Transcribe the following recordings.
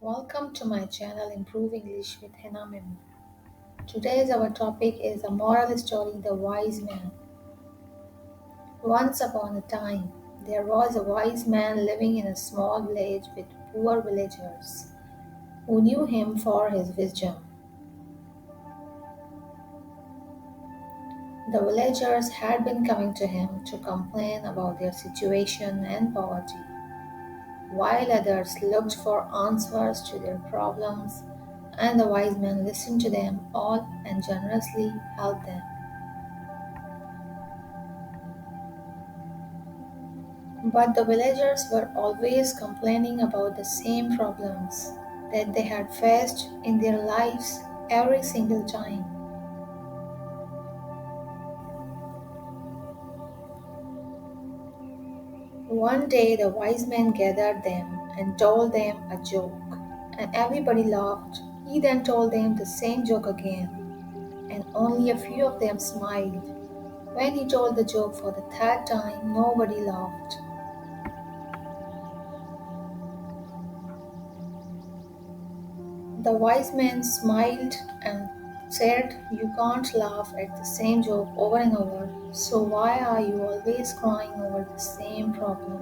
Welcome to my channel Improve English with Hina Memon. Today's our topic is a moral story The Wise Man. Once upon a time, there was a wise man living in a small village with poor villagers who knew him for his wisdom. The villagers had been coming to him to complain about their situation and poverty, while others looked for answers to their problems, and the wise man listened to them all and generously helped them. But the villagers were always complaining about the same problems that they had faced in their lives every single time. One day the wise man gathered them and told them a joke, and everybody laughed. He then told them the same joke again, and only a few of them smiled. When he told the joke for the third time, nobody laughed. The wise man smiled and said, "You can't laugh at the same joke over and over, so why are you always crying over the same problem?"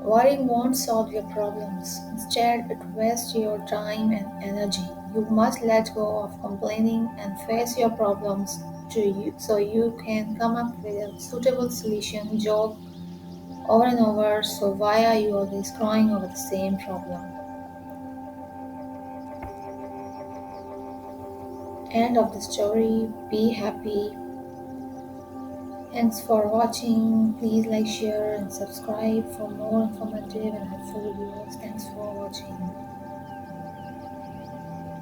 Worrying won't solve your problems. Instead, it wastes your time and energy. You must let go of complaining and face your problems to you so you can come up with a suitable solution. Joke over and over, so why are you always crying over the same problem? End of the story. Be happy. Thanks for watching. Please like, share, and subscribe for more informative and helpful videos. Thanks for